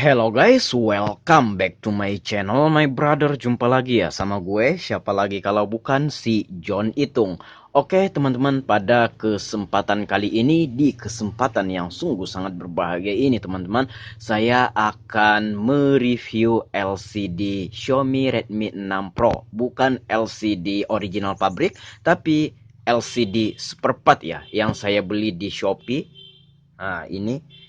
Hello guys, welcome back to my channel, my brother. Jumpa lagi ya sama gue, siapa lagi kalau bukan si John Itung. Oke teman-teman, pada kesempatan kali ini, di kesempatan yang sungguh sangat berbahagia ini teman-teman, saya akan mereview LCD Xiaomi Redmi 6 Pro. Bukan LCD original pabrik, tapi LCD seperempat ya, yang saya beli di Shopee. Nah ini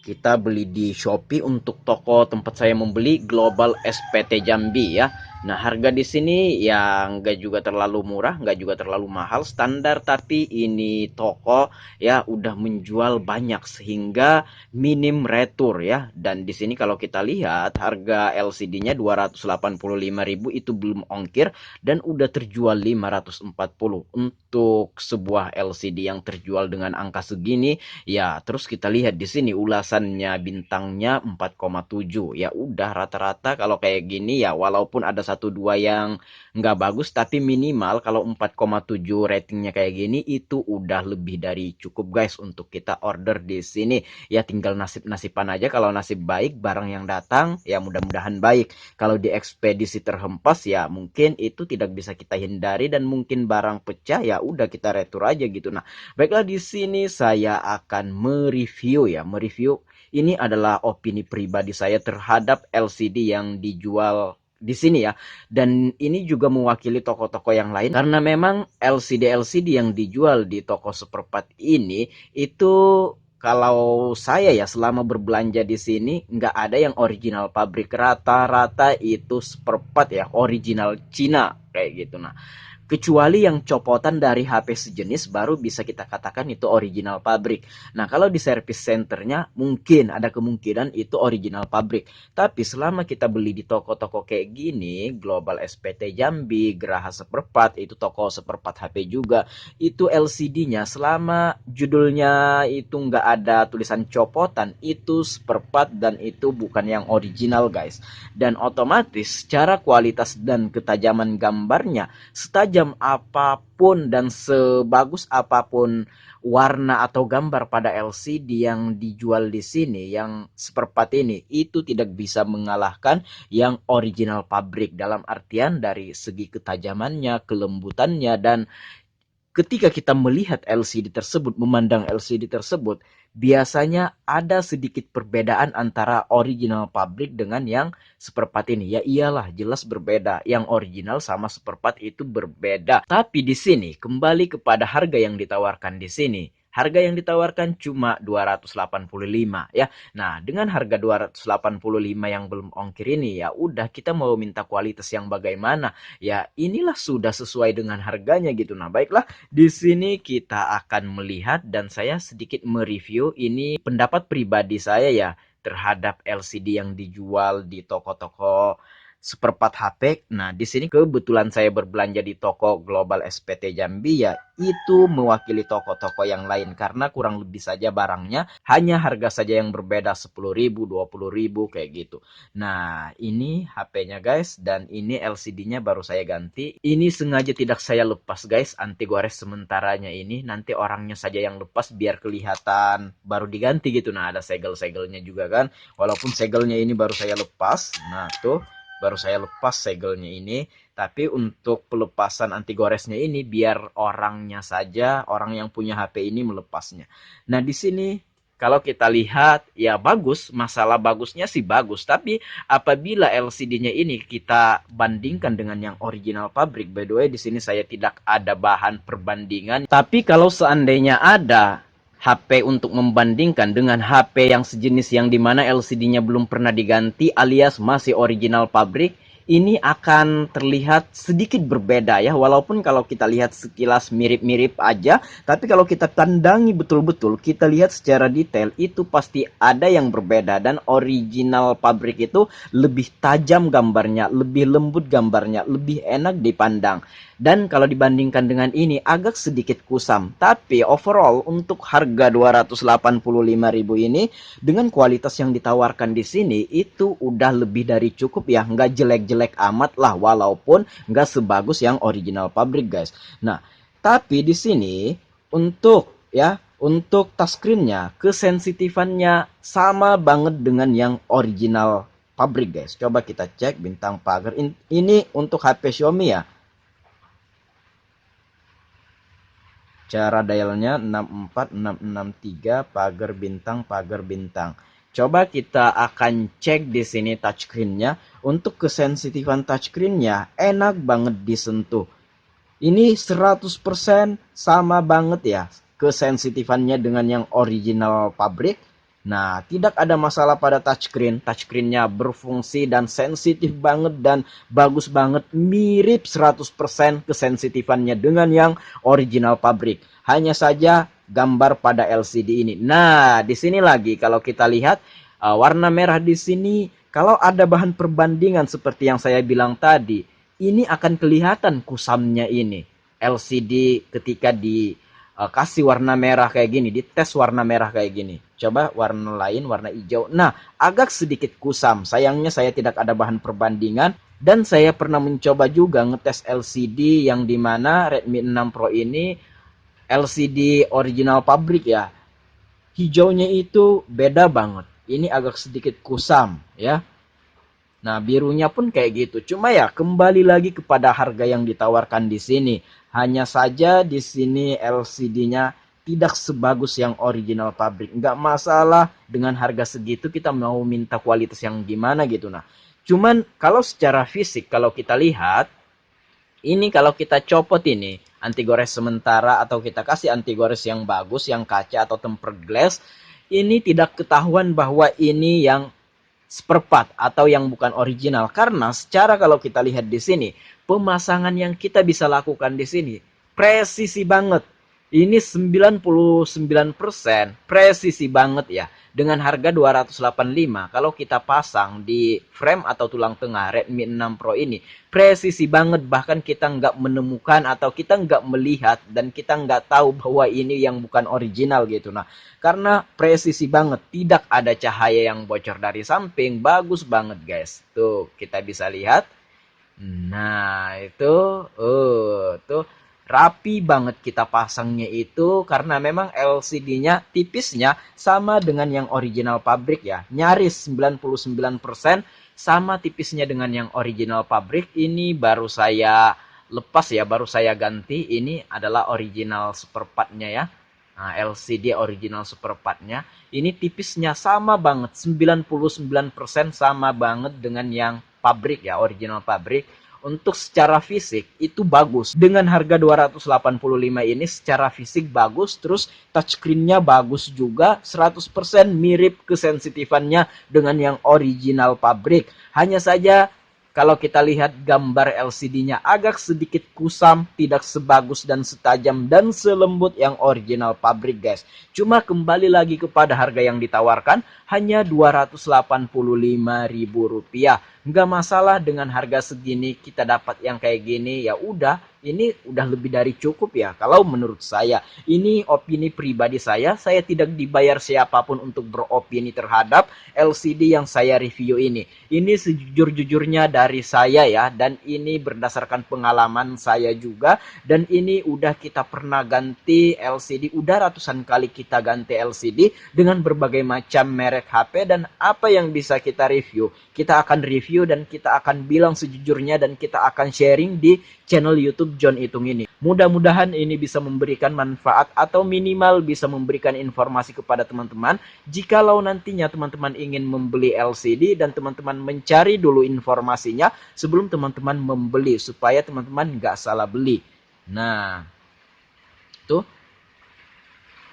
kita beli di Shopee untuk toko tempat saya membeli, Global SPT Jambi ya. Nah, harga di sini ya nggak juga terlalu murah, nggak juga terlalu mahal, standar, tapi ini toko ya udah menjual banyak sehingga minim retur ya. Dan di sini kalau kita lihat harga LCD-nya 285.000 itu belum ongkir dan udah terjual 540 untuk sebuah LCD yang terjual dengan angka segini. Ya, terus kita lihat di sini ulasannya bintangnya 4,7. Ya udah rata-rata kalau kayak gini ya, walaupun ada satu dua yang nggak bagus, tapi minimal kalau 4,7 ratingnya kayak gini itu udah lebih dari cukup guys untuk kita order di sini. Ya tinggal nasib-nasiban aja, kalau nasib baik barang yang datang ya mudah-mudahan baik. Kalau di ekspedisi terhempas ya mungkin itu tidak bisa kita hindari dan mungkin barang pecah ya udah kita retur aja gitu. Nah, baiklah, di sini saya akan mereview. Ini adalah opini pribadi saya terhadap LCD yang dijual di sini ya. Dan ini juga mewakili toko-toko yang lain karena memang LCD yang dijual di toko seperempat ini itu, kalau saya ya selama berbelanja di sini nggak ada yang original pabrik, rata-rata itu seperempat ya original Cina kayak gitu. Nah, kecuali yang copotan dari HP sejenis baru bisa kita katakan itu original pabrik. Nah, kalau di service centernya mungkin ada kemungkinan itu original pabrik. Tapi selama kita beli di toko-toko kayak gini, Global SPT Jambi, Geraha Seperempat, itu toko seperempat HP juga, itu LCD-nya selama judulnya itu nggak ada tulisan copotan, itu seperempat dan itu bukan yang original guys. Dan otomatis secara kualitas dan ketajaman gambarnya, setajam apapun dan sebagus apapun warna atau gambar pada LCD yang dijual di sini, yang seperempat ini, itu tidak bisa mengalahkan yang original pabrik dalam artian dari segi ketajamannya, kelembutannya, dan ketika kita melihat LCD tersebut, memandang LCD tersebut, biasanya ada sedikit perbedaan antara original pabrik dengan yang seperempat ini. Ya iyalah, jelas berbeda. Yang original sama seperempat itu berbeda. Tapi di sini kembali kepada harga yang ditawarkan di sini. Harga yang ditawarkan cuma 285 ya. Nah, dengan harga 285 yang belum ongkir ini ya udah, kita mau minta kualitas yang bagaimana? Ya inilah sudah sesuai dengan harganya gitu. Nah, baiklah, di sini kita akan melihat dan saya sedikit mereview, ini pendapat pribadi saya ya terhadap LCD yang dijual di toko-toko seperempat HP. Nah, di sini kebetulan saya berbelanja di toko Global SPT Jambi ya, itu mewakili toko-toko yang lain karena kurang lebih saja barangnya hanya harga saja yang berbeda, 10.000, 20.000 kayak gitu. Nah, ini HP-nya guys, dan ini LCD-nya baru saya ganti. Ini sengaja tidak saya lepas guys, anti gores sementaranya ini. Nanti orangnya saja yang lepas biar kelihatan baru diganti gitu. Nah, ada segel-segelnya juga kan. Walaupun segelnya ini baru saya lepas. Nah, tuh baru saya lepas segelnya ini. Tapi untuk pelepasan anti goresnya ini biar orangnya saja, orang yang punya HP ini melepasnya. Nah, di sini kalau kita lihat ya bagus, masalah bagusnya sih bagus, tapi apabila LCD-nya ini kita bandingkan dengan yang original pabrik, by the way di sini saya tidak ada bahan perbandingan, tapi kalau seandainya ada HP untuk membandingkan dengan HP yang sejenis yang dimana LCD-nya belum pernah diganti alias masih original pabrik, ini akan terlihat sedikit berbeda ya, walaupun kalau kita lihat sekilas mirip-mirip aja, tapi kalau kita tandangi betul-betul, kita lihat secara detail, itu pasti ada yang berbeda. Dan original pabrik itu lebih tajam gambarnya, lebih lembut gambarnya, lebih enak dipandang. Dan kalau dibandingkan dengan ini agak sedikit kusam. Tapi overall untuk harga 285.000 ini dengan kualitas yang ditawarkan di sini itu udah lebih dari cukup ya, nggak jelek-jelek amat lah, walaupun nggak sebagus yang original pabrik guys. Nah, tapi di sini untuk ya Untuk touchscreen-nya, kesensitifannya sama banget dengan yang original pabrik guys. Coba kita cek bintang pagar. Ini untuk HP Xiaomi ya. Cara dialnya 64663 pagar bintang. Coba kita akan cek di sini touchscreen-nya. Untuk kesensitifan touchscreen-nya enak banget disentuh. Ini 100% sama banget ya kesensitifannya dengan yang original pabrik. Nah, tidak ada masalah pada touchscreen. Touchscreen-nya berfungsi dan sensitif banget dan bagus banget. Mirip 100% kesensitifannya dengan yang original pabrik. Hanya saja gambar pada LCD ini. Nah, di sini lagi kalau kita lihat warna merah di sini, kalau ada bahan perbandingan seperti yang saya bilang tadi, ini akan kelihatan kusamnya ini. LCD ketika kasih warna merah kayak gini, dites warna merah kayak gini. Coba warna lain, warna hijau. Nah, agak sedikit kusam. Sayangnya saya tidak ada bahan perbandingan. Dan saya pernah mencoba juga ngetes LCD yang dimana Redmi 6 Pro ini LCD original pabrik ya. Hijaunya itu beda banget. Ini agak sedikit kusam ya. Nah, birunya pun kayak gitu. Cuma ya kembali lagi kepada harga yang ditawarkan di sini. Hanya saja di sini LCD-nya tidak sebagus yang original pabrik. Nggak masalah dengan harga segitu kita mau minta kualitas yang gimana gitu. Nah, cuman kalau secara fisik kalau kita lihat, ini kalau kita copot ini anti gores sementara atau kita kasih anti gores yang bagus, yang kaca atau tempered glass, ini tidak ketahuan bahwa ini yang spare part atau yang bukan original, karena secara kalau kita lihat di sini pemasangan yang kita bisa lakukan di sini presisi banget. Ini 99% presisi banget ya. Dengan harga 285 kalau kita pasang di frame atau tulang tengah Redmi 6 Pro ini presisi banget, bahkan kita nggak menemukan atau kita nggak melihat dan kita nggak tahu bahwa ini yang bukan original gitu. Nah, karena presisi banget, tidak ada cahaya yang bocor dari samping, bagus banget guys. Tuh, kita bisa lihat. Nah, itu tuh rapi banget kita pasangnya itu karena memang LCD-nya tipisnya sama dengan yang original pabrik ya. Nyaris 99% sama tipisnya dengan yang original pabrik. Ini baru saya lepas ya, baru saya ganti. Ini adalah original spare part-nya ya. Nah, LCD original super part-nya ini tipisnya sama banget, 99% sama banget dengan yang pabrik ya, original pabrik. Untuk secara fisik itu bagus. Dengan harga 285 ini secara fisik bagus, terus touchscreen-nya bagus juga, 100% mirip kesensitifannya dengan yang original pabrik. Hanya saja kalau kita lihat gambar LCD-nya agak sedikit kusam, tidak sebagus dan setajam dan selembut yang original pabrik guys. Cuma kembali lagi kepada harga yang ditawarkan, hanya Rp285.000. Nggak masalah dengan harga segini kita dapat yang kayak gini, ya udah. Ini udah lebih dari cukup ya. Kalau menurut saya, ini opini pribadi saya tidak dibayar siapapun untuk beropini terhadap LCD yang saya review ini. Ini sejujur-jujurnya dari saya ya, dan ini berdasarkan pengalaman saya juga, dan ini udah kita pernah ganti LCD, udah ratusan kali kita ganti LCD dengan berbagai macam merek HP, dan apa yang bisa kita review, kita akan review dan kita akan bilang sejujurnya dan kita akan sharing di channel YouTube John Itung ini. Mudah-mudahan ini bisa memberikan manfaat atau minimal bisa memberikan informasi kepada teman-teman. Jikalau nantinya teman-teman ingin membeli LCD dan teman-teman mencari dulu informasinya sebelum teman-teman membeli supaya teman-teman nggak salah beli. Nah, tuh.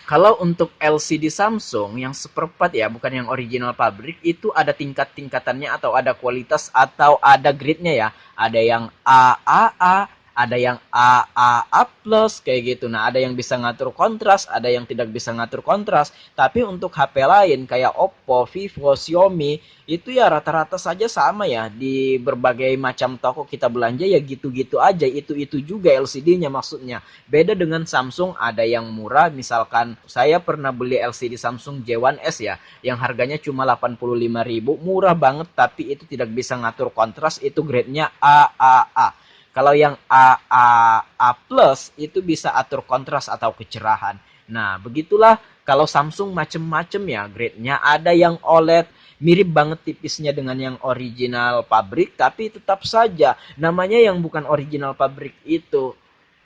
Kalau untuk LCD Samsung yang seperempat ya, bukan yang original pabrik, itu ada tingkat-tingkatannya atau ada kualitas atau ada grade-nya ya. Ada yang AAA, ada yang AAA plus kayak gitu. Nah, ada yang bisa ngatur kontras, ada yang tidak bisa ngatur kontras. Tapi untuk HP lain kayak Oppo, Vivo, Xiaomi, itu ya rata-rata saja sama ya. Di berbagai macam toko kita belanja ya gitu-gitu aja. Itu juga LCD-nya maksudnya. Beda dengan Samsung, ada yang murah, misalkan saya pernah beli LCD Samsung J1S ya, yang harganya cuma 85.000, murah banget tapi itu tidak bisa ngatur kontras, itu grade-nya AAA. Kalau yang AAA plus itu bisa atur kontras atau kecerahan. Nah, begitulah kalau Samsung macem-macem ya grade-nya. Ada yang OLED, mirip banget tipisnya dengan yang original pabrik, tapi tetap saja namanya yang bukan original pabrik itu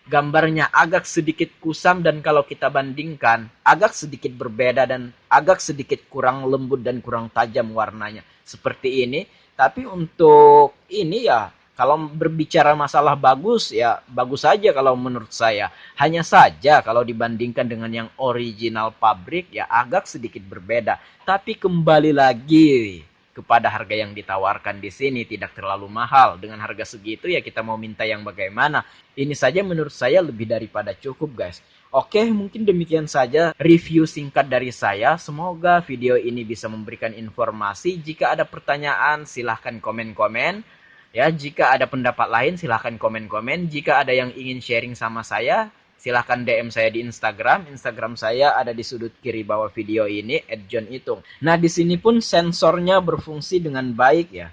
gambarnya agak sedikit kusam, dan kalau kita bandingkan agak sedikit berbeda dan agak sedikit kurang lembut dan kurang tajam warnanya seperti ini. Tapi untuk ini ya, kalau berbicara masalah bagus ya bagus saja kalau menurut saya. Hanya saja kalau dibandingkan dengan yang original pabrik ya agak sedikit berbeda. Tapi kembali lagi kepada harga yang ditawarkan di sini, tidak terlalu mahal. Dengan harga segitu ya kita mau minta yang bagaimana? Ini saja menurut saya lebih daripada cukup, guys. Oke, mungkin demikian saja review singkat dari saya. Semoga video ini bisa memberikan informasi. Jika ada pertanyaan, silahkan komen-komen. Ya, jika ada pendapat lain, silahkan komen-komen. Jika ada yang ingin sharing sama saya, silahkan DM saya di Instagram. Instagram saya ada di sudut kiri bawah video ini, @johnitung. Nah, di sini pun sensornya berfungsi dengan baik ya.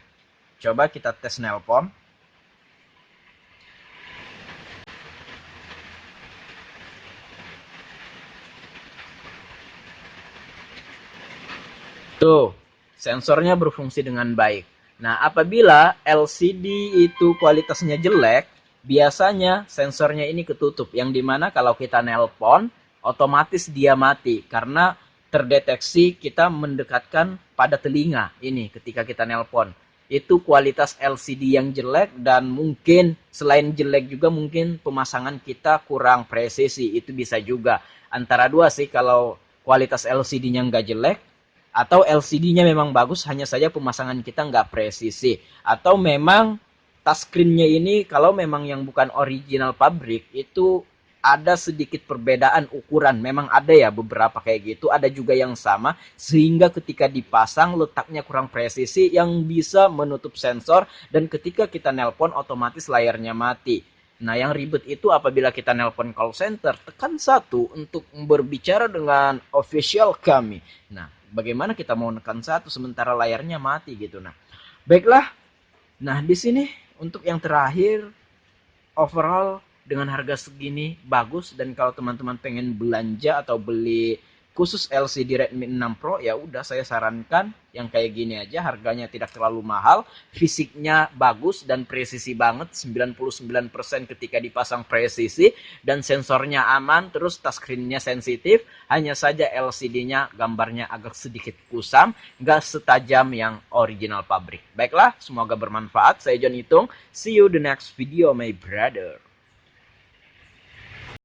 Coba kita tes nelpon. Tuh, sensornya berfungsi dengan baik. Nah, apabila LCD itu kualitasnya jelek, biasanya sensornya ini ketutup. Yang dimana kalau kita nelpon, otomatis dia mati. Karena terdeteksi kita mendekatkan pada telinga ini ketika kita nelpon. Itu kualitas LCD yang jelek, dan mungkin selain jelek juga mungkin pemasangan kita kurang presisi. Itu bisa juga. Antara dua sih, kalau kualitas LCD-nya nggak jelek, atau LCD-nya memang bagus, hanya saja pemasangan kita nggak presisi. Atau memang touchscreen-nya ini kalau memang yang bukan original pabrik itu ada sedikit perbedaan ukuran. Memang ada ya beberapa kayak gitu, ada juga yang sama, sehingga ketika dipasang letaknya kurang presisi yang bisa menutup sensor, dan ketika kita nelpon otomatis layarnya mati. Nah, yang ribet itu apabila kita nelpon call center, tekan 1 untuk berbicara dengan official kami. Nah, bagaimana kita mau nekan 1 sementara layarnya mati gitu. Nah, baiklah. Nah, di sini untuk yang terakhir, overall dengan harga segini bagus, dan kalau teman-teman pengen belanja atau beli khusus LCD Redmi 6 Pro, ya udah saya sarankan yang kayak gini aja. Harganya tidak terlalu mahal, fisiknya bagus dan presisi banget, 99% ketika dipasang presisi, dan sensornya aman, terus touchscreen-nya sensitif. Hanya saja LCD-nya gambarnya agak sedikit kusam, nggak setajam yang original pabrik. Baiklah, semoga bermanfaat. Saya John Itung, see you the next video my brother.